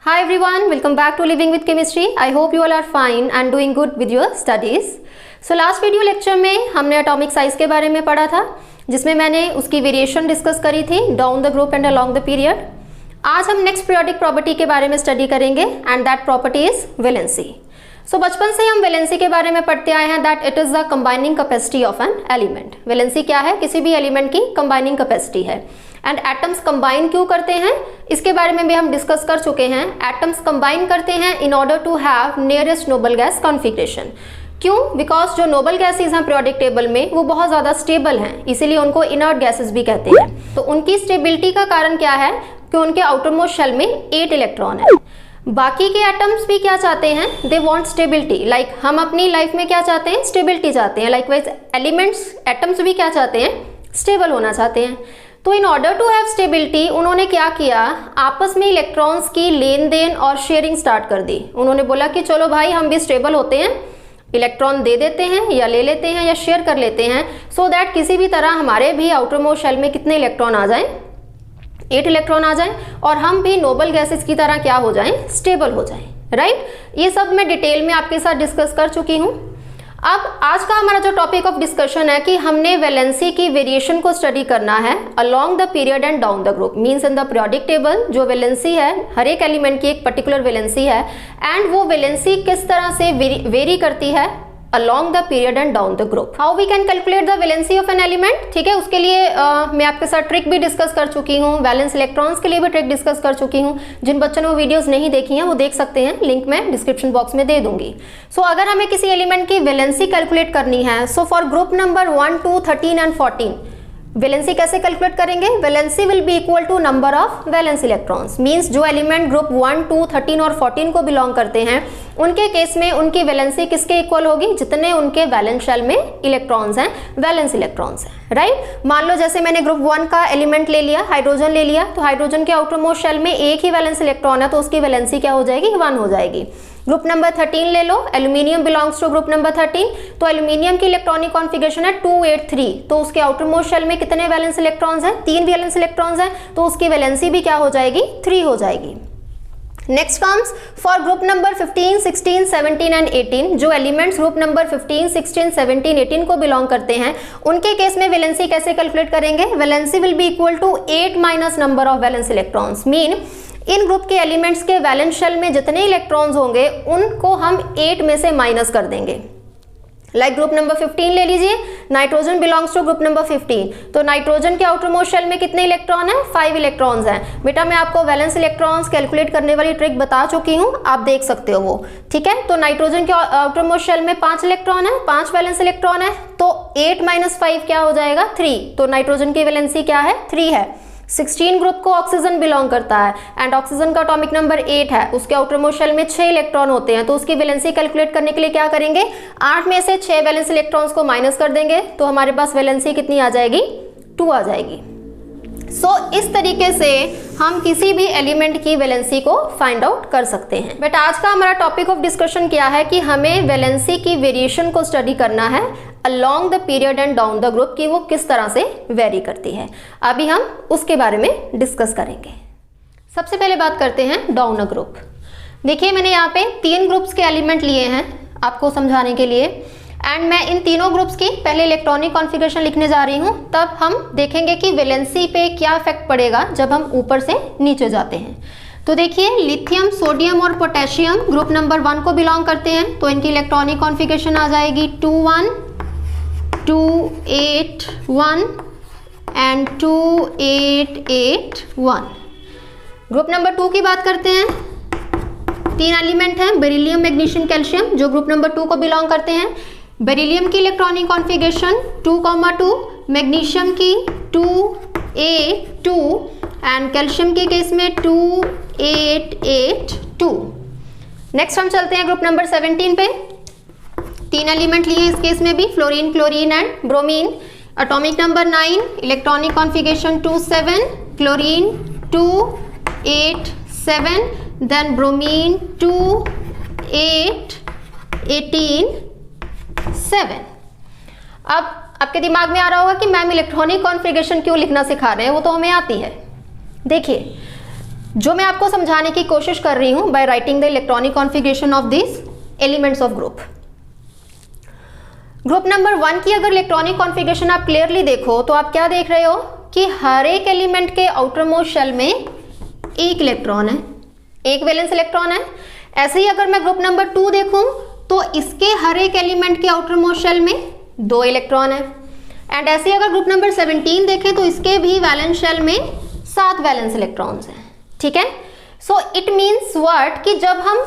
Hi everyone, welcome back to Living with Chemistry. I hope you all are fine and doing good with your studies. So last video lecture में हमने atomic size के बारे में पढ़ा था, जिसमें मैंने उसकी वेरिएशन डिस्कस करी थी down the group and along the period. आज हम नेक्स्ट पीरियोडिक प्रॉपर्टी के बारे में स्टडी करेंगे and that property is valency. So बचपन से हम वैलेंसी के बारे में पढ़ते आए हैं that it is the combining capacity of an element. Valency क्या है? किसी भी एलिमेंट की कंबाइनिंग कैपेसिटी है। एंड एटम्स कंबाइन क्यों करते हैं इसके बारे में भी हम डिस्कस कर चुके हैं। एटम्स कंबाइन करते हैं in order to have nearest noble gas configuration. क्यों? बिकॉज जो नोबल गैसेज हैं पीरियोडिक टेबल में वो बहुत ज़्यादा स्टेबल हैं, इसीलिए उनको इनर्ट गैसेज भी कहते हैं। तो उनकी स्टेबिलिटी का कारण क्या है कि उनके आउटर मोस्ट शेल में 8 इलेक्ट्रॉन है। बाकी के एटम्स भी क्या चाहते हैं? They want stability. लाइक हम अपनी लाइफ में क्या चाहते हैं? स्टेबिलिटी चाहते हैं। लाइकवाइज एलिमेंट्स एटम्स भी क्या चाहते हैं? स्टेबल होना चाहते हैं। तो in order to have stability उन्होंने क्या किया, आपस में इलेक्ट्रॉन्स की लेन देन और शेयरिंग स्टार्ट कर दी। उन्होंने बोला कि चलो भाई हम भी स्टेबल होते हैं, इलेक्ट्रॉन दे देते हैं या ले लेते हैं या शेयर कर लेते हैं, सो दैट किसी भी तरह हमारे भी आउटर मोस्ट शेल में कितने इलेक्ट्रॉन आ जाएं? 8 इलेक्ट्रॉन आ जाएं और हम भी नोबल गैसेस की तरह क्या हो जाएं? स्टेबल हो जाएं। राइट? ये सब मैं डिटेल में आपके साथ डिस्कस कर चुकी हूँ। अब आज का हमारा जो टॉपिक ऑफ डिस्कशन है कि हमने वैलेंसी की वेरिएशन को स्टडी करना है along the period and down the group. Means in the periodic table जो वैलेंसी है, हर एक एलिमेंट की एक पर्टिकुलर वैलेंसी है एंड वो वैलेंसी किस तरह से वेरी करती है along the period and down the group. How we can calculate the valency of an element? ठीक है, उसके लिए मैं आपके साथ ट्रिक भी डिस्कस कर चुकी हूँ, वैलेंस इलेक्ट्रॉन्स के लिए भी ट्रिक डिस्कस कर चुकी हूँ। जिन बच्चों ने वो वीडियोस नहीं देखी हैं वो देख सकते हैं, लिंक मैं डिस्क्रिप्शन बॉक्स में दे दूंगी। सो अगर हमें किसी एलिमेंट की वैलेंसी कैलकुलेट करनी है, so for group number 1, 2, 13 and 14 valency कैसे कैलकुलेट करेंगे? Valency will be equal to number of valence electrons. Means जो एलिमेंट ग्रुप 1, 2, 13 और 14 को बिलोंग करते हैं उनके केस में उनकी वैलेंसी किसके इक्वल होगी? जितने उनके वैलेंस शेल में इलेक्ट्रॉन्स हैं, वैलेंस इलेक्ट्रॉन्स हैं। राइट? मान लो जैसे मैंने ग्रुप 1 का एलिमेंट ले लिया, हाइड्रोजन ले लिया, तो हाइड्रोजन के आउटर मोस्ट शेल में एक ही वैलेंस इलेक्ट्रॉन है, तो उसकी वैलेंसी क्या हो जाएगी? 1 हो जाएगी। ग्रुप नंबर 13 ले लो, aluminium belongs to group number 13, तो एल्यूमिनियम की इलेक्ट्रॉनिक कॉन्फिगरेशन है 283, तो उसके आउटर मोस्ट शेल में कितने वैलेंस इलेक्ट्रॉन्स हैं? 3 वैलेंस इलेक्ट्रॉन्स हैं, तो उसकी वैलेंसी भी क्या हो जाएगी? 3 हो जाएगी। Next comes for group number 15, 16, 17 and 18। जो एलिमेंट्स ग्रुप नंबर 15, 16, 17, 18 को बिलोंग करते हैं उनके केस में वैलेंसी कैसे कैलकुलेट करेंगे? Valency will be equal to 8 minus number of valence electrons. Mean in group के एलिमेंट्स के वैलेंस शेल में जितने इलेक्ट्रॉन्स होंगे उनको हम 8 में से माइनस कर देंगे। लाइक ग्रुप नंबर 15 ले लीजिए, nitrogen belongs to group number 15, तो नाइट्रोजन के आउटर मोस्ट शेल में कितने इलेक्ट्रॉन है? 5 इलेक्ट्रॉन्स हैं। बेटा मैं आपको वैलेंस इलेक्ट्रॉन्स कैलकुलेट करने वाली ट्रिक बता चुकी हूँ, आप देख सकते हो वो। ठीक है, तो नाइट्रोजन के आउटर मोस्ट शेल में 5 इलेक्ट्रॉन है, 5 वैलेंस इलेक्ट्रॉन है, तो 8 माइनस 5 क्या हो जाएगा? 3। तो नाइट्रोजन की वैलेंसी क्या है? 3 है। 16 ग्रुप को ऑक्सीजन बिलोंग करता है एंड ऑक्सीजन का एटॉमिक नंबर 8 है, उसके आउटर मोस्ट शेल में 6 इलेक्ट्रॉन होते हैं, तो उसकी वैलेंसी कैलकुलेट करने के लिए क्या करेंगे? 8 में से 6 वैलेंस इलेक्ट्रॉन्स को माइनस कर देंगे, तो हमारे पास वैलेंसी कितनी आ जाएगी? 2 आ जाएगी। सो इस तरीके से हम किसी भी एलिमेंट की वैलेंसी को फाइंड आउट कर सकते हैं। बट आज का हमारा टॉपिक ऑफ डिस्कशन क्या है कि हमें वैलेंसी की वेरिएशन को स्टडी करना है along the period and down the group, कि वो किस तरह से वेरी करती है। अभी हम उसके बारे में डिस्कस करेंगे। सबसे पहले बात करते हैं डाउन अ ग्रुप। देखिए मैंने यहाँ पे 3 ग्रुप्स के एलिमेंट लिए हैं आपको समझाने के लिए एंड मैं इन तीनों ग्रुप्स की पहले इलेक्ट्रॉनिक कॉन्फ़िगरेशन लिखने जा रही हूँ, तब हम देखेंगे कि वैलेंसी पे क्या इफेक्ट पड़ेगा जब हम ऊपर से नीचे जाते हैं। तो देखिए लिथियम, सोडियम और पोटेशियम ग्रुप नंबर 1 को बिलोंग करते हैं, तो इनकी इलेक्ट्रॉनिक कॉन्फ़िगरेशन आ जाएगी 2, 1, 2, 8, 1 एंड 2, 8, 8, 1। ग्रुप नंबर 2 की बात करते हैं। 3 एलिमेंट हैं, बेरिलियम, मैग्नीशियम, कैल्शियम, जो ग्रुप नंबर 2 को बिलोंग करते हैं। बेरिलियम की इलेक्ट्रॉनिक कॉन्फ़िगरेशन 2,2, मैग्नीशियम की 2,8,2 एंड कैल्शियम के केस में 2,8,8,2। नेक्स्ट हम चलते हैं ग्रुप नंबर 17 पे। 3 एलिमेंट लिए इस केस में भी, fluorine, chlorine and bromine. Atomic number 9, electronic configuration 2,7, chlorine 2,8,7, then bromine 2,8,18,7। अब आपके दिमाग में आ रहा होगा कि मैम इलेक्ट्रॉनिक कॉन्फ़िगरेशन क्यों लिखना सिखा रहे हैं, वो तो हमें आती है। देखिए जो मैं आपको समझाने की कोशिश कर रही हूं by writing the electronic configuration of this elements of group. Group number 1 की अगर इलेक्ट्रॉनिक कॉन्फ़िगरेशन आप क्लियरली देखो तो आप क्या देख रहे हो कि हर एक एलिमेंट के आउटर मोस्ट शेल में एक इलेक्ट्रॉन है, एक वैलेंस इलेक्ट्रॉन है। ऐसे ही अगर मैं ग्रुप नंबर 2 देखूं तो इसके हर एक एलिमेंट के आउटर मोस्ट शेल में 2 इलेक्ट्रॉन है। एंड ऐसे ही अगर ग्रुप नंबर 17 देखें तो इसके भी वैलेंस शेल में 7 वैलेंस इलेक्ट्रॉन्स हैं। ठीक है, सो इट मीन्स व्हाट कि जब हम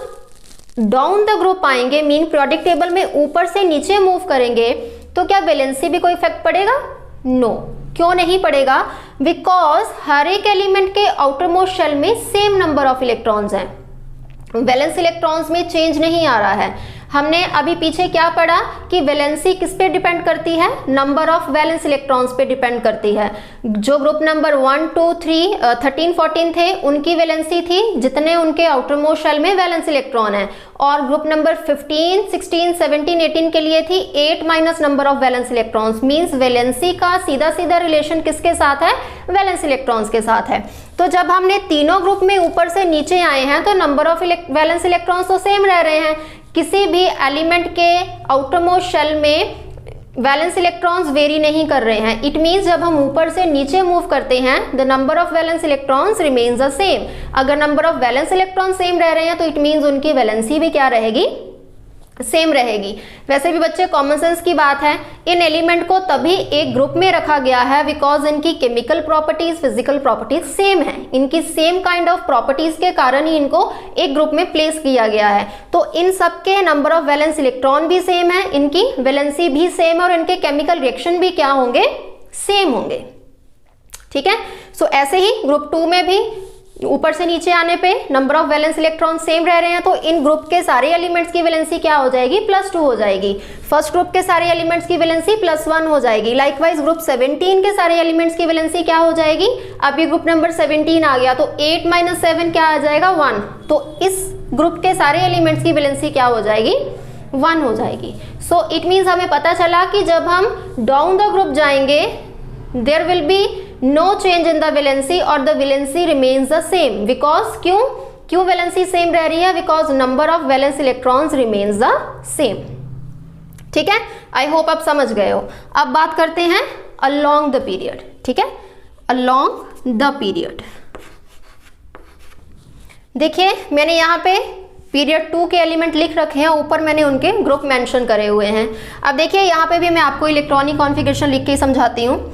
डाउन द ग्रुप आएंगे, मीन पीरियोडिक टेबल में ऊपर से नीचे मूव करेंगे, तो क्या वैलेंसी भी कोई इफेक्ट पड़ेगा? नो। क्यों नहीं पड़ेगा? बिकॉज हर एक एलिमेंट के आउटर मोस्ट शेल में सेम नंबर ऑफ इलेक्ट्रॉन्स हैं, वैलेंस इलेक्ट्रॉन्स में चेंज नहीं आ रहा है। हमने अभी पीछे क्या पढ़ा कि वैलेंसी किस पे डिपेंड करती है? नंबर ऑफ वैलेंस इलेक्ट्रॉन्स पे डिपेंड करती है। जो ग्रुप नंबर 1, 2, 3, 13, 14 थे उनकी वैलेंसी थी जितने उनके आउटर मोस्ट शेल में वैलेंस इलेक्ट्रॉन है, और ग्रुप नंबर 15, 16, 17, 18 के लिए थी 8 minus number of valence electrons. Means valency का सीधा सीधा रिलेशन किसके साथ है? वैलेंस इलेक्ट्रॉन्स के साथ है। तो जब हमने तीनों ग्रुप में ऊपर से नीचे आए हैं तो नंबर ऑफ वैलेंस इलेक्ट्रॉन्स तो सेम रह रहे हैं। किसी भी एलिमेंट के आउटर मोस्ट शेल में वैलेंस इलेक्ट्रॉन्स वेरी नहीं कर रहे हैं। इट मीन्स जब हम ऊपर से नीचे मूव करते हैं the number of valence electrons remains the same. अगर number of valence electron same रह रहे हैं तो इट मीन्स उनकी वैलेंसी भी क्या रहेगी? सेम रहेगी। वैसे भी बच्चे कॉमन सेंस की बात है, इन एलिमेंट को तभी एक ग्रुप में रखा गया है बिकॉज इनकी chemical properties, physical properties same है। इनकी सेम काइंड ऑफ प्रॉपर्टीज के कारण ही इनको एक ग्रुप में प्लेस किया गया है। तो इन सबके नंबर ऑफ वैलेंस इलेक्ट्रॉन भी सेम है, इनकी वैलेंसी भी सेम है, और इनके केमिकल रिएक्शन भी क्या होंगे? सेम होंगे। ठीक है, सो ऐसे ही ग्रुप 2 में भी ऊपर से नीचे आने पे number of valence electron same रह रहे हैं, तो इन ग्रुप के सारे एलिमेंट्स की वैलेंसी क्या हो जाएगी? +2 हो जाएगी। फर्स्ट ग्रुप के सारे एलिमेंट्स की वैलेंसी +1 हो जाएगी। लाइकवाइज ग्रुप 17 के सारे एलिमेंट्स की वैलेंसी क्या हो जाएगी? अभी ग्रुप नंबर 17 आ गया तो 8 - 7 क्या आ जाएगा? 1। तो इस ग्रुप के सारे एलिमेंट्स की वैलेंसी क्या हो जाएगी? 1 हो जाएगी। सो इट मीन्स हमें पता चला कि जब हम डाउन द ग्रुप जाएंगे there will be no change in the valency or the valency remains the same because क्यों valency same रह रही है? because number of valence electrons remains the same। ठीक है, I hope आप समझ गए हो। अब बात करते हैं along the period। ठीक है, along the period देखिए मैंने यहाँ पे पीरियड 2 के एलिमेंट लिख रखे हैं, ऊपर मैंने उनके ग्रुप मेंशन करे हुए हैं। अब देखिए यहाँ पे भी मैं आपको इलेक्ट्रॉनिक कॉन्फ़िगरेशन लिख के समझाती हूँ।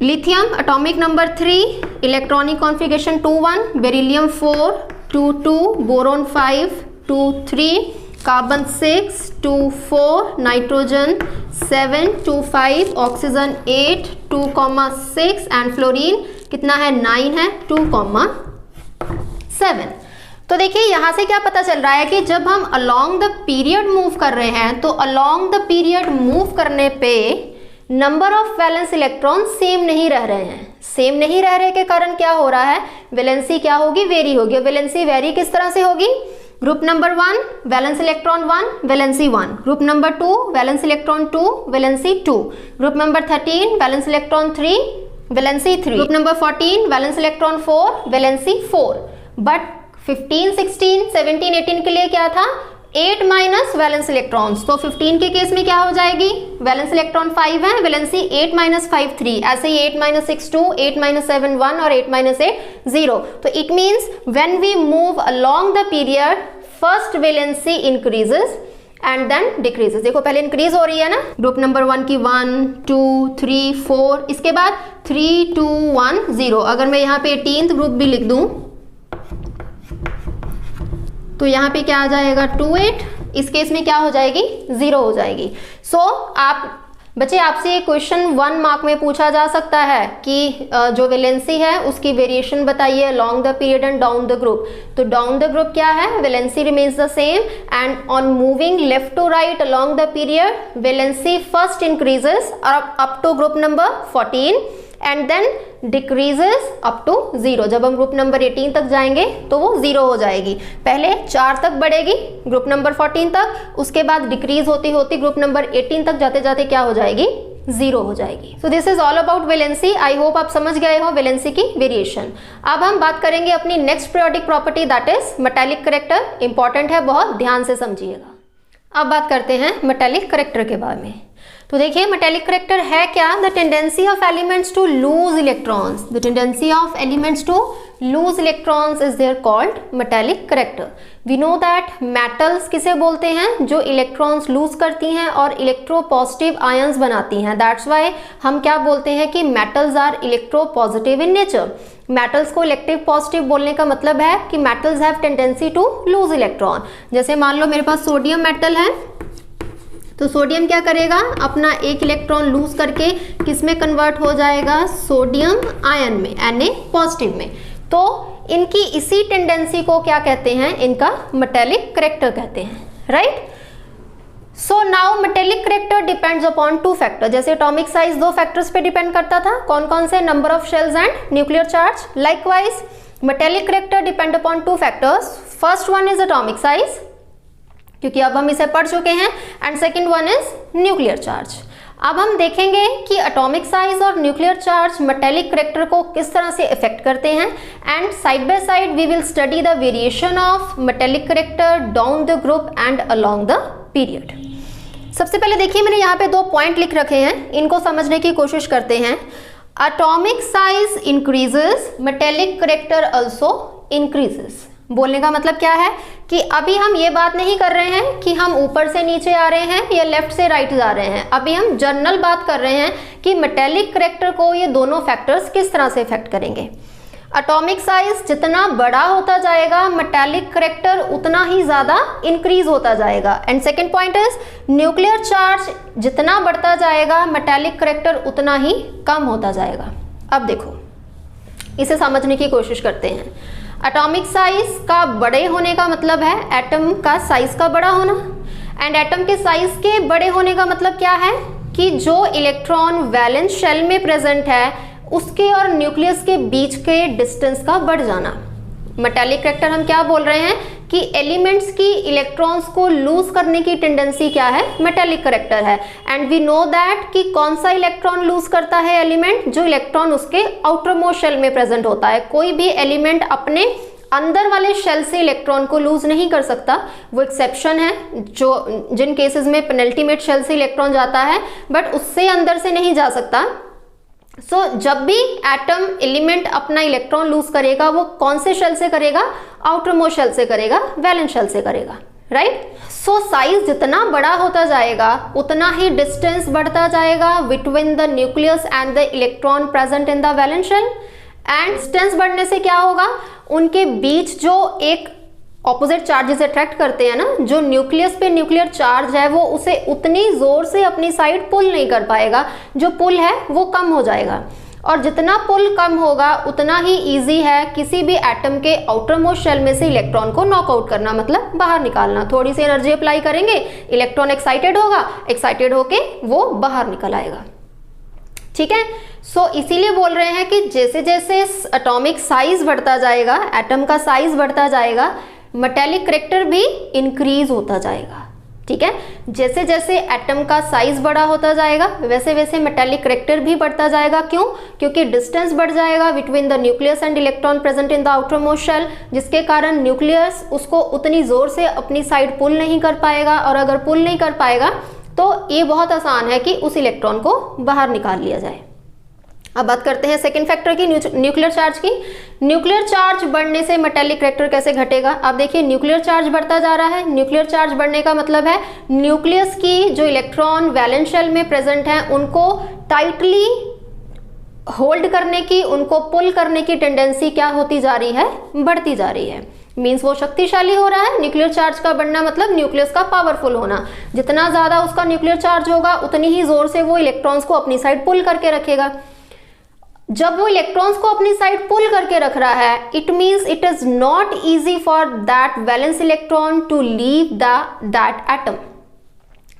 Lithium atomic number 3, electronic configuration 2-1, beryllium 4, 2-2, boron 5, 2-3, carbon 6, 2-4, nitrogen 7, 2-5, oxygen 8, 2,6 and fluorine कितना है? 9 है, 2,7। तो देखिए यहाँ से क्या पता चल रहा है कि जब हम अलोंग द पीरियड मूव कर रहे हैं तो अलोंग द पीरियड मूव करने पे number of valence electron same नहीं रह रहे हैं। सेम नहीं रह रहे के कारण क्या हो रहा है? वैलेंसी क्या होगी? वेरी होगी। वैलेंसी वेरी किस तरह से होगी? Group number 1 valence electron 1 valency 1, group number 2 valence electron 2 valency 2, group number 13 valence electron 3 valency 3, group number 14 valence electron 4 valency 4। But 15, 16, 17, 18 के लिए क्या था? 8 माइनस वैलेंस इलेक्ट्रॉन्स। तो 15 के केस में क्या हो जाएगी? वैलेंस इलेक्ट्रॉन 5 है, वैलेंसी 8 - 5 3। ऐसे ही 8 - 6 2, 8 - 7 1 और 8 - 8 0। तो it means when we move along the period first valency increases and then decreases. देखो पहले इंक्रीज हो रही है ना, ग्रुप नंबर 1 की 1 2 3 4, इसके बाद 3 2 1 0। अगर मैं यहाँ पे 18th ग्रुप भी लिख दूं तो यहाँ पे क्या आ जाएगा? 2 8। इस केस में क्या हो जाएगी? 0 हो जाएगी। सो आप बच्चे आपसे क्वेश्चन 1 मार्क में पूछा जा सकता है कि जो वैलेंसी है उसकी वेरिएशन बताइए along the period and down the group. तो डाउन द ग्रुप क्या है? Valency remains the same and on moving left to right along the period valency first increases up to group number 14 and then decreases up to 0। जब हम group number 18 तक जाएंगे तो वो 0 हो जाएगी। पहले 4 तक बढ़ेगी ग्रुप नंबर 14 तक, उसके बाद डिक्रीज होती होती ग्रुप नंबर 18 तक जाते जाते क्या हो जाएगी? 0 हो जाएगी। So this is all about valency. I hope आप समझ गए हो वैलेंसी की वेरिएशन। अब हम बात करेंगे अपनी next periodic property, that is metallic character. Important है, बहुत ध्यान से समझिएगा। अब बात करते हैं मेटालिक कैरेक्टर के बारे में। तो देखिए मेटालिक कैरेक्टर है क्या? The tendency of elements to lose electrons, the tendency of elements to lose electrons is there called metallic character. We know that metals किसे बोलते हैं? जो इलेक्ट्रॉन्स लूज करती हैं और इलेक्ट्रोपॉजिटिव आयंस बनाती हैं। दैट्स वाई हम क्या बोलते हैं कि metals are electropositive in nature. Metals को इलेक्ट्रिक पॉजिटिव बोलने का मतलब है कि metals have tendency to lose electron. जैसे मान लो मेरे पास सोडियम मेटल है, तो सोडियम क्या करेगा? अपना एक इलेक्ट्रॉन लूज करके किस में कन्वर्ट हो जाएगा? सोडियम आयन में, Na पॉजिटिव में। तो इनकी इसी टेंडेंसी को क्या कहते हैं? इनका मेटालिक कैरेक्टर कहते हैं, right? So now metallic character depends upon 2 factor. जैसे एटॉमिक साइज 2 फैक्टर्स पे डिपेंड करता था, कौन कौन से? Number of shells and nuclear charge. Likewise metallic character depend upon 2 factors. First one is atomic size, क्योंकि अब हम इसे पढ़ चुके हैं, and second one is nuclear charge. अब हम देखेंगे कि एटॉमिक साइज और न्यूक्लियर चार्ज मेटालिक कैरेक्टर को किस तरह से इफेक्ट करते हैं, and side by side we will study the variation of metallic character down the group and along the period. सबसे पहले देखिए मैंने यहाँ पे 2 पॉइंट लिख रखे हैं, इनको समझने की कोशिश करते हैं। Atomic size increases, metallic character also increases. बोलने का मतलब क्या है कि अभी हम ये बात नहीं कर रहे हैं कि हम ऊपर से नीचे आ रहे हैं या लेफ्ट से राइट जा रहे हैं। अभी हम जनरल बात कर रहे हैं कि मेटालिक कैरेक्टर को ये दोनों फैक्टर्स किस तरह से इफेक्ट करेंगे। एटॉमिक साइज जितना बड़ा होता जाएगा, मेटालिक कैरेक्टर उतना ही ज़्यादा इंक्रीज होता जाएगा। And second point is nuclear charge जितना बढ़ता जाएगा, मेटालिक कैरेक्टर उतना ही कम होता जाएगा। अब देखो, इसे समझने की कोशिश करते हैं। एटॉमिक साइज का बड़े होने का मतलब है एटम का साइज का बड़ा होना, एंड एटम के साइज के बड़े होने का मतलब क्या है कि जो इलेक्ट्रॉन वैलेंस शेल में प्रेजेंट है उसके और न्यूक्लियस के बीच के डिस्टेंस का बढ़ जाना। मेटालिक कैरेक्टर हम क्या बोल रहे हैं कि एलिमेंट्स की इलेक्ट्रॉन्स को लूज करने की टेंडेंसी क्या है? मेटालिक कैरेक्टर है। एंड वी नो दैट कि कौन सा इलेक्ट्रॉन लूज करता है एलिमेंट? जो इलेक्ट्रॉन उसके आउटर मोस्ट शेल में प्रेजेंट होता है। कोई भी एलिमेंट अपने अंदर वाले शेल से इलेक्ट्रॉन को लूज नहीं कर सकता, वो एक्सेप्शन है जो जिन केसेस में पेनल्टीमेट शेल से इलेक्ट्रॉन जाता है, बट उससे अंदर से नहीं जा सकता। सो जब भी एटम एलिमेंट अपना इलेक्ट्रॉन लूज करेगा वो कौन से शेल से करेगा? आउटर मोस्ट शेल से करेगा, वैलेंस शेल से करेगा, राइट? सो साइज जितना बड़ा होता जाएगा उतना ही डिस्टेंस बढ़ता जाएगा between the nucleus and the electron present in the valence shell. And distance बढ़ने से क्या होगा? उनके बीच जो एक ऑपोजिट चार्जेस अट्रैक्ट करते हैं ना, जो न्यूक्लियस पे न्यूक्लियर चार्ज है वो उसे उतनी जोर से अपनी साइड पुल नहीं कर पाएगा, जो पुल है वो कम हो जाएगा। और जितना पुल कम होगा उतना ही इजी है किसी भी एटम के आउटर मोस्ट शेल में से इलेक्ट्रॉन को नॉकआउट करना, मतलब बाहर निकालना। थोड़ी सी एनर्जी अप्लाई करेंगे, इलेक्ट्रॉन एक्साइटेड होगा, एक्साइटेड होके वो बाहर निकल आएगा, ठीक है? सो इसीलिए बोल रहे हैं कि जैसे जैसे एटॉमिक साइज बढ़ता जाएगा, एटम का साइज बढ़ता जाएगा, मेटालिक कैरेक्टर भी इंक्रीज होता जाएगा, ठीक है? जैसे जैसे एटम का साइज बड़ा होता जाएगा वैसे वैसे मेटालिक कैरेक्टर भी बढ़ता जाएगा। क्यों? क्योंकि डिस्टेंस बढ़ जाएगा between the nucleus and electron present in the outermost shell, जिसके कारण न्यूक्लियस उसको उतनी जोर से अपनी साइड पुल नहीं कर पाएगा, और अगर पुल नहीं कर पाएगा तो ये बहुत आसान है कि उस इलेक्ट्रॉन को बाहर निकाल लिया जाए। अब बात करते हैं सेकेंड फैक्टर की, न्यूक्लियर चार्ज की। न्यूक्लियर चार्ज बढ़ने से मेटालिक कैरेक्टर कैसे घटेगा? अब देखिए न्यूक्लियर चार्ज बढ़ता जा रहा है। न्यूक्लियर चार्ज बढ़ने का मतलब है न्यूक्लियस की जो इलेक्ट्रॉन वैलेंस शेल में प्रेजेंट हैं उनको टाइटली होल्ड करने की, उनको पुल करने की टेंडेंसी क्या होती जा रही है? बढ़ती जा रही है। मीन्स वो शक्तिशाली हो रहा है। न्यूक्लियर चार्ज का बढ़ना मतलब न्यूक्लियस का पावरफुल होना। जितना ज्यादा उसका न्यूक्लियर चार्ज होगा उतनी ही जोर से वो इलेक्ट्रॉन्स को अपनी साइड पुल करके रखेगा। जब वो इलेक्ट्रॉन्स को अपनी साइड पुल करके रख रहा है, it means it is not easy for that valence electron to leave that atom.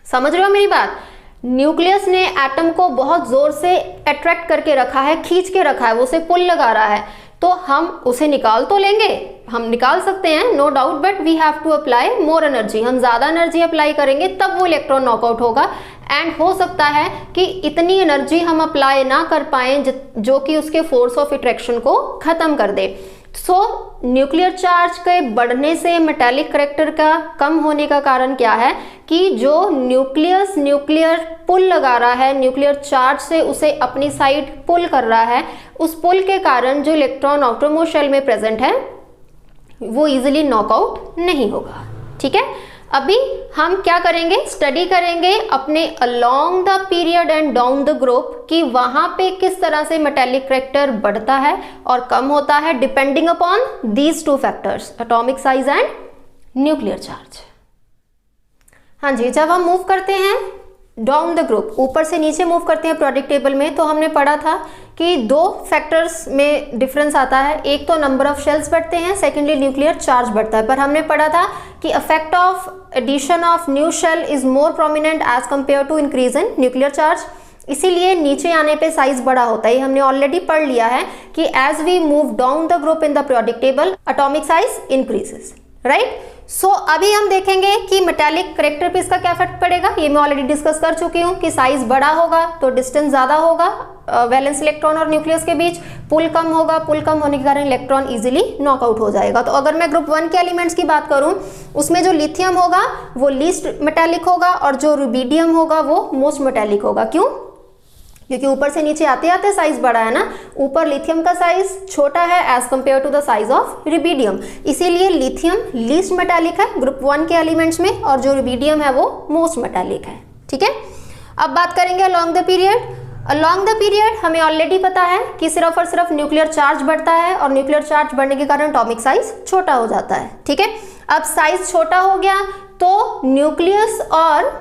समझ रहे हो मेरी बात? न्यूक्लियस ने एटम को बहुत जोर से अट्रैक्ट करके रखा है, खींच के रखा है, वो उसे पुल लगा रहा है। तो हम उसे निकाल तो लेंगे, हम निकाल सकते हैं no doubt, but we have to apply more energy. हम ज़्यादा एनर्जी अप्लाई करेंगे तब वो इलेक्ट्रॉन नॉकआउट होगा। एंड हो सकता है कि इतनी एनर्जी हम अप्लाई ना कर पाएँ जो कि उसके फोर्स ऑफ अट्रैक्शन को ख़त्म कर दे। सो न्यूक्लियर चार्ज के बढ़ने से मेटालिक करैक्टर का कम होने का कारण क्या है कि जो न्यूक्लियर पुल लगा रहा है, न्यूक्लियर चार्ज से उसे अपनी साइड पुल कर रहा है, उस पुल के कारण जो इलेक्ट्रॉन आउटरमोस्ट शेल में प्रेजेंट है वो इजीली नॉकआउट नहीं होगा। ठीक है, अभी हम क्या करेंगे, स्टडी करेंगे अपने along the period and down the group कि वहां पे किस तरह से मेटालिक करैक्टर बढ़ता है और कम होता है depending upon these two factors, atomic size and nuclear charge. हाँ जी, जब हम मूव करते हैं डाउन द ग्रुप, ऊपर से नीचे मूव करते हैं प्रोडिक्ट टेबल में, तो हमने पढ़ा था कि दो फैक्टर्स में डिफरेंस आता है। एक तो नंबर ऑफ शेल्स बढ़ते हैं, सेकेंडली न्यूक्लियर चार्ज बढ़ता है। पर हमने पढ़ा था कि effect of addition of new shell is more prominent as compare to increase in nuclear charge. इसीलिए नीचे आने पे साइज बड़ा होता है। हमने ऑलरेडी पढ़ लिया है कि as we move down the group in the periodic table atomic size increases, right. So अभी हम देखेंगे कि मेटालिक करैक्टर पे इसका क्या इफेक्ट पड़ेगा। ये मैं ऑलरेडी डिस्कस कर चुकी हूँ कि साइज बड़ा होगा तो डिस्टेंस ज्यादा होगा वैलेंस इलेक्ट्रॉन और न्यूक्लियस के बीच, पुल कम होगा, पुल कम होने के कारण इलेक्ट्रॉन इजीली नॉकआउट हो जाएगा। तो अगर मैं ग्रुप 1 के एलिमेंट्स की बात करूं, उसमें जो लिथियम होगा वो लीस्ट मेटालिक होगा और जो रुबिडियम होगा वो मोस्ट मेटालिक होगा। क्यों? क्योंकि ऊपर से नीचे आते आते साइज बड़ा है ना, ऊपर लिथियम का साइज छोटा है as compare to the size of rubidium, इसीलिए लिथियम लीस्ट मेटालिक है ग्रुप 1 के एलिमेंट्स में और जो रुबिडियम है वो मोस्ट मेटालिक है। ठीक है, अब बात करेंगे along the period. Along the period हमें ऑलरेडी पता है कि सिर्फ और सिर्फ न्यूक्लियर चार्ज बढ़ता है और न्यूक्लियर चार्ज बढ़ने के कारण एटॉमिक साइज छोटा हो जाता है। ठीक है, अब साइज छोटा हो गया तो न्यूक्लियस और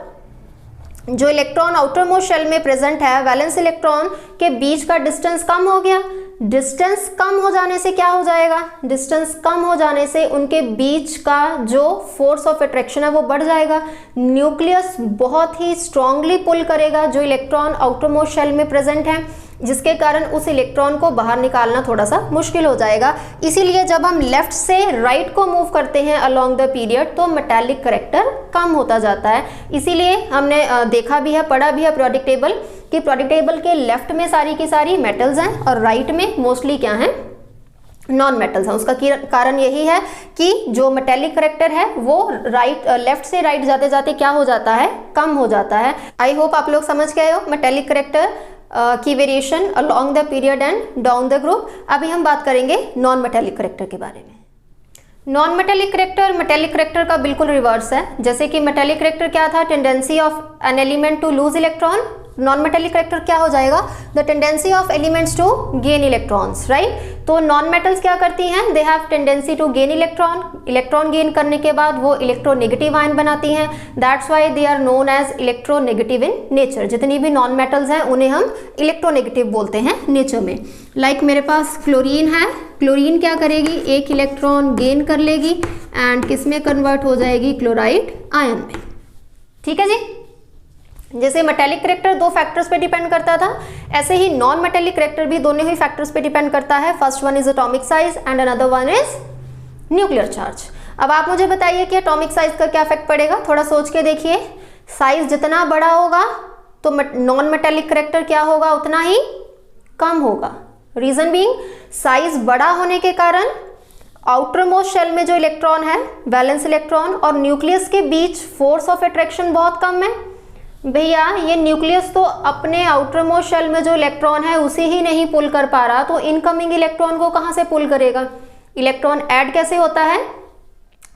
जो इलेक्ट्रॉन आउटर मोस्ट शेल में प्रेजेंट है वैलेंस इलेक्ट्रॉन के बीच का डिस्टेंस कम हो गया। डिस्टेंस कम हो जाने से क्या हो जाएगा, डिस्टेंस कम हो जाने से उनके बीच का जो फोर्स ऑफ अट्रैक्शन है वो बढ़ जाएगा। न्यूक्लियस बहुत ही स्ट्रांगली पुल करेगा जो इलेक्ट्रॉन आउटर मोस्ट शेल में प्रेजेंट है, जिसके कारण उस इलेक्ट्रॉन को बाहर निकालना थोड़ा सा मुश्किल हो जाएगा। इसीलिए जब हम लेफ्ट से राइट को मूव करते हैं अलोंग द पीरियड तो मेटालिक करैक्टर कम होता जाता है। इसीलिए हमने देखा भी है, पढ़ा भी है पीरियोडिक टेबल कि पीरियोडिक टेबल के लेफ्ट में सारी की सारी मेटल्स हैं और राइट में मोस्टली क्या हैं, नॉन मेटल्स हैं। उसका कारण यही है कि जो मेटालिक करैक्टर है वो लेफ्ट से राइट जाते जाते क्या हो जाता है, कम हो जाता है। आई होप आप लोग समझ गए हो मेटालिक करैक्टर की variation along the period and down the group. अभी हम बात करेंगे नॉन मेटालिक करैक्टर के बारे में। Non metallic character metallic character का बिल्कुल रिवर्स है। जैसे कि मेटालिक करैक्टर क्या था, tendency of an element to lose electron. Non metallic character क्या हो जाएगा, the tendency of elements to gain electrons, right. तो नॉन मेटल्स क्या करती हैं, they have tendency to gain electron. Electron gain करने के बाद वो इलेक्ट्रोनेगेटिव आयन बनाती हैं, that's why they are known as electronegative in nature. जितनी भी नॉन मेटल्स हैं उन्हें हम इलेक्ट्रोनेगेटिव बोलते हैं नेचर में। लाइक मेरे पास क्लोरीन है, क्लोरीन क्या करेगी, एक इलेक्ट्रॉन गेन कर लेगी एंड किस में कन्वर्ट हो जाएगी, क्लोराइड आयन में। ठीक है जी, जैसे मेटालिक करैक्टर दो फैक्टर्स पे डिपेंड करता था, ऐसे ही नॉन मेटालिक करैक्टर भी दोनों ही फैक्टर्स पे डिपेंड करता है। First one is atomic size and another one is nuclear charge. अब आप मुझे बताइए कि एटॉमिक साइज का क्या इफेक्ट पड़ेगा, थोड़ा सोच के देखिए। साइज जितना बड़ा होगा तो नॉन मेटालिक करैक्टर क्या होगा, उतना ही कम होगा। रीजन बीइंग, साइज बड़ा होने के कारण आउटर मोस्ट शेल में जो इलेक्ट्रॉन है वैलेंस इलेक्ट्रॉन और न्यूक्लियस के बीच फोर्स ऑफ अट्रैक्शन बहुत कम है। भैया ये न्यूक्लियस तो अपने आउटर मोस्ट शेल में जो इलेक्ट्रॉन है उसे ही नहीं पुल कर पा रहा, तो इनकमिंग इलेक्ट्रॉन को कहां से पुल करेगा। इलेक्ट्रॉन ऐड कैसे होता है,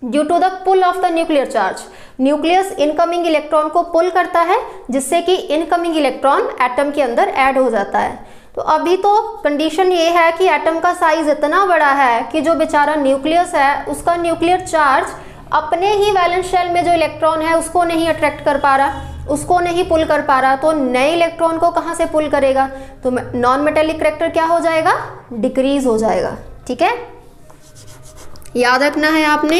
due to the pull of the nuclear charge. Nucleus incoming electron को पुल करता है जिससे कि इनकमिंग इलेक्ट्रॉन एटम के अंदर ऐड हो जाता है। तो अभी तो कंडीशन ये है कि एटम का साइज इतना बड़ा है कि जो बेचारा न्यूक्लियस है उसका न्यूक्लियर चार्ज अपने ही वैलेंस शेल में जो इलेक्ट्रॉन है उसको नहीं अट्रैक्ट कर पा रहा, उसको नहीं पुल कर पा रहा, तो नए इलेक्ट्रॉन को कहां से पुल करेगा। तो नॉन मेटालिक करैक्टर क्या हो जाएगा, डिक्रीज हो जाएगा। ठीक है, याद रखना है आपने,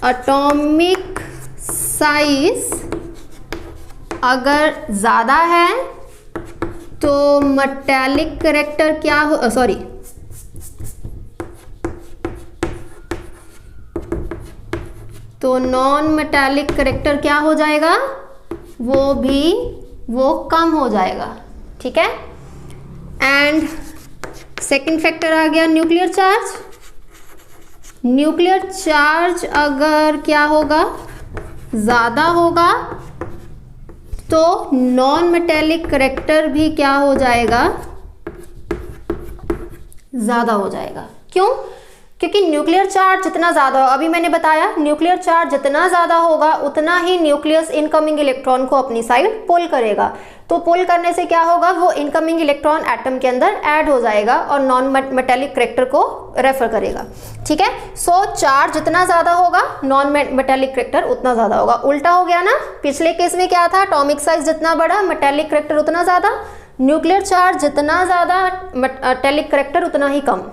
एटॉमिक साइज अगर ज्यादा है तो मेटालिक करैक्टर क्या हो, तो नॉन मेटालिक करेक्टर क्या हो जाएगा, वो कम हो जाएगा, ठीक है। एंड सेकंड फैक्टर आ गया न्यूक्लियर चार्ज। न्यूक्लियर चार्ज अगर क्या होगा, ज़्यादा होगा, तो नॉन मेटेलिक करेक्टर भी क्या हो जाएगा, ज़्यादा हो जाएगा। क्यों? क्योंकि न्यूक्लियर चार्ज जितना ज़्यादा हो, अभी मैंने बताया न्यूक्लियर चार्ज जितना ज़्यादा होगा उतना ही न्यूक्लियस इनकमिंग इलेक्ट्रॉन को अपनी साइड पुल करेगा। तो पुल करने से क्या होगा, वो इनकमिंग इलेक्ट्रॉन एटम के अंदर ऐड हो जाएगा और नॉन मेटेलिक करेक्टर को रेफर करेगा, ठीक है। सो चार्ज जितना ज़्यादा होगा नॉन मेटेलिक करेक्टर उतना ज़्यादा होगा। उल्टा हो गया ना, पिछले केस में क्या था, एटॉमिक साइज जितना बड़ा मेटेलिक करेक्टर उतना ज़्यादा, न्यूक्लियर चार्ज जितना ज़्यादा मेटेलिक करेक्टर उतना ही कम।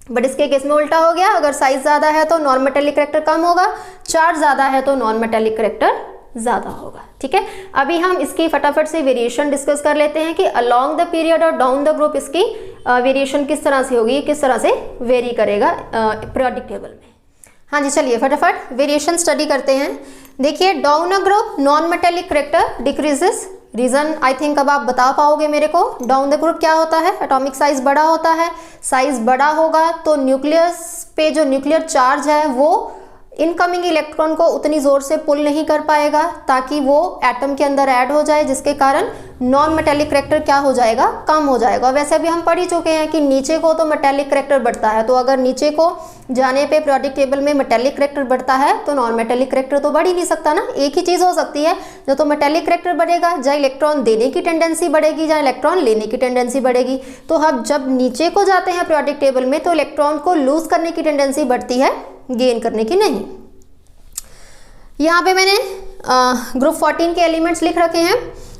बट इसके केस में उल्टा हो गया, अगर साइज ज़्यादा है तो नॉन मेटेलिक करेक्टर कम होगा, चार्ज ज़्यादा है तो नॉन मेटेलिक करेक्टर ज़्यादा होगा, ठीक है। अभी हम इसकी फटाफट से वेरिएशन डिस्कस कर लेते हैं कि अलोंग द पीरियड और डाउन द ग्रुप इसकी वेरिएशन किस तरह से होगी, किस तरह से वेरी करेगा पीरियोडिक टेबल में। हाँ जी, चलिए फटाफट वेरिएशन स्टडी करते हैं। देखिए, down a group non metallic character decreases. Reason I think अब आप बता पाओगे मेरे को। डाउन द ग्रुप क्या होता है, एटॉमिक साइज बड़ा होता है, साइज बड़ा होगा तो न्यूक्लियस पे जो न्यूक्लियर चार्ज है वो इनकमिंग इलेक्ट्रॉन को उतनी ज़ोर से पुल नहीं कर पाएगा ताकि वो एटम के अंदर ऐड हो जाए, जिसके कारण नॉन मेटेलिक करेक्टर क्या हो जाएगा, कम हो जाएगा। वैसे भी हम पढ़ ही चुके हैं कि नीचे को तो मेटेलिक करेक्टर बढ़ता है, तो अगर नीचे को जाने पे पीरियोडिक टेबल में मेटेलिक करेक्टर बढ़ता है तो नॉन मेटेलिक करेक्टर तो बढ़ ही नहीं सकता ना। एक ही चीज़ हो सकती है, जो तो मेटेलिक करेक्टर बढ़ेगा, जहाँ इलेक्ट्रॉन देने की टेंडेंसी बढ़ेगी, जहाँ इलेक्ट्रॉन लेने की टेंडेंसी बढ़ेगी। तो हम जब नीचे को जाते हैं पीरियोडिक टेबल में तो इलेक्ट्रॉन को लूज करने की टेंडेंसी बढ़ती है, गेन करने की नहीं। यहाँ पे मैंने ग्रुप 14 के एलिमेंट्स लिख रखे हैं,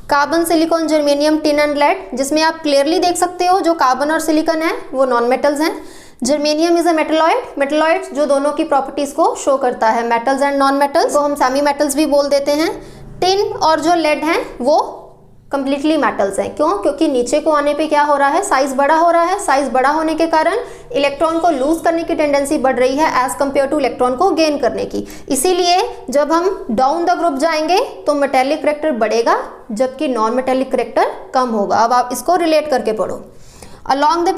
carbon, silicon, germanium, tin and lead, जिसमें आप क्लियरली देख सकते हो जो कार्बन और सिलिकॉन है वो नॉन मेटल्स हैं। Germanium is a metalloid, metalloids जो दोनों की प्रॉपर्टीज को शो करता है, मेटल्स एंड नॉन मेटल्स को हम सेमी मेटल्स भी बोल देते हैं। टिन और जो लेड हैं वो कंप्लीटली मेटल्स हैं। क्यों? क्योंकि नीचे को आने पे क्या हो रहा है, साइज बड़ा हो रहा है, साइज बड़ा होने के कारण इलेक्ट्रॉन को लूज करने की टेंडेंसी बढ़ रही है एज कंपेयर टू इलेक्ट्रॉन को गेन करने की। इसीलिए जब हम डाउन द ग्रुप जाएंगे तो मेटेलिक करेक्टर बढ़ेगा जबकि नॉन मेटेलिक करेक्टर कम होगा। अब आप इसको रिलेट करके पढ़ो। अलोंग द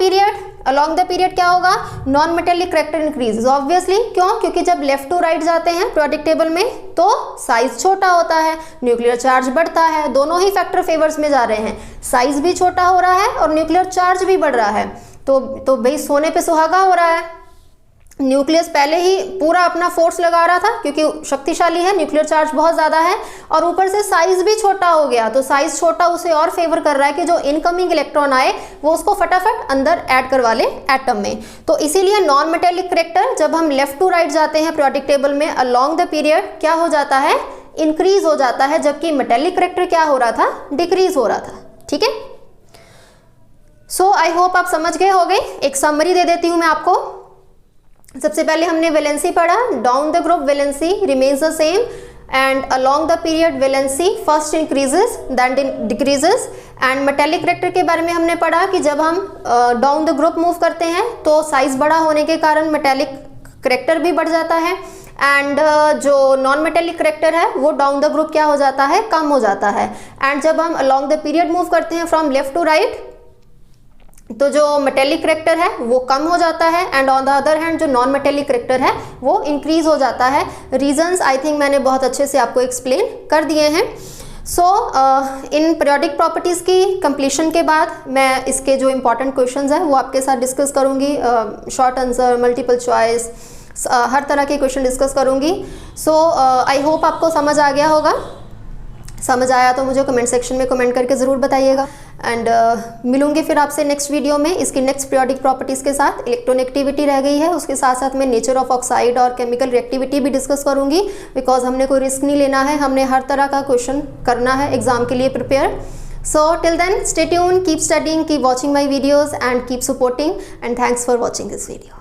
पीरियड क्या होगा, non metallic character increase obviously. क्यों? क्योंकि जब लेफ्ट टू राइट जाते हैं पीरियोडिक टेबल में तो साइज छोटा होता है, न्यूक्लियर चार्ज बढ़ता है, दोनों ही फैक्टर फेवर्स में जा रहे हैं, साइज भी छोटा हो रहा है और न्यूक्लियर चार्ज भी बढ़ रहा है। तो भाई सोने पे सुहागा हो रहा है। न्यूक्लियस पहले ही पूरा अपना फोर्स लगा रहा था क्योंकि शक्तिशाली है, न्यूक्लियर चार्ज बहुत ज़्यादा है और ऊपर से साइज भी छोटा हो गया, तो साइज छोटा उसे और फेवर कर रहा है कि जो इनकमिंग इलेक्ट्रॉन आए वो उसको फटाफट अंदर ऐड करवा ले एटम में। तो इसीलिए नॉन मेटेलिक करेक्टर जब हम लेफ्ट टू राइट जाते हैं पीरियोडिक टेबल में अलोंग द पीरियड क्या हो जाता है, इंक्रीज हो जाता है, जबकि मेटेलिक करेक्टर क्या हो रहा था, डिक्रीज हो रहा था। ठीक है, सो आई होप आप समझ गए होंगे। एक समरी दे देती हूँ मैं आपको। सबसे पहले हमने वैलेंसी पढ़ा, down the group valency remains the same and along the period valency first increases then decreases. And metallic character के बारे में हमने पढ़ा कि जब हम डाउन द ग्रुप मूव करते हैं तो साइज बड़ा होने के कारण मेटेलिक करेक्टर भी बढ़ जाता है एंड जो नॉन मेटेलिक करेक्टर है वो डाउन द ग्रुप क्या हो जाता है, कम हो जाता है। एंड जब हम अलोंग द पीरियड मूव करते हैं फ्रॉम लेफ्ट टू राइट तो जो मेटेलिक करेक्टर है वो कम हो जाता है and on the other hand जो नॉन मेटेलिक करेक्टर है वो इंक्रीज हो जाता है। रीजंस आई थिंक मैंने बहुत अच्छे से आपको एक्सप्लेन कर दिए हैं। सो इन पीरियोडिक प्रॉपर्टीज़ की कंप्लीशन के बाद मैं इसके जो इंपॉर्टेंट क्वेश्चंस हैं वो आपके साथ डिस्कस करूंगी, शॉर्ट आंसर, मल्टीपल चॉइस, हर तरह के क्वेश्चन डिस्कस करूंगी। सो आई होप आपको समझ आ गया होगा। समझ आया तो मुझे कमेंट सेक्शन में कमेंट करके ज़रूर बताइएगा एंड मिलूंगी फिर आपसे नेक्स्ट वीडियो में। इसकी नेक्स्ट पीरियोडिक प्रॉपर्टीज़ के साथ इलेक्ट्रोनेगेटिविटी रह गई है, उसके साथ साथ मैं नेचर ऑफ ऑक्साइड और केमिकल रिएक्टिविटी भी डिस्कस करूंगी बिकॉज हमने कोई रिस्क नहीं लेना है, हमने हर तरह का क्वेश्चन करना है एग्जाम के लिए prepare. So till then stay tuned, keep studying, keep watching my videos and keep supporting and thanks for watching this video.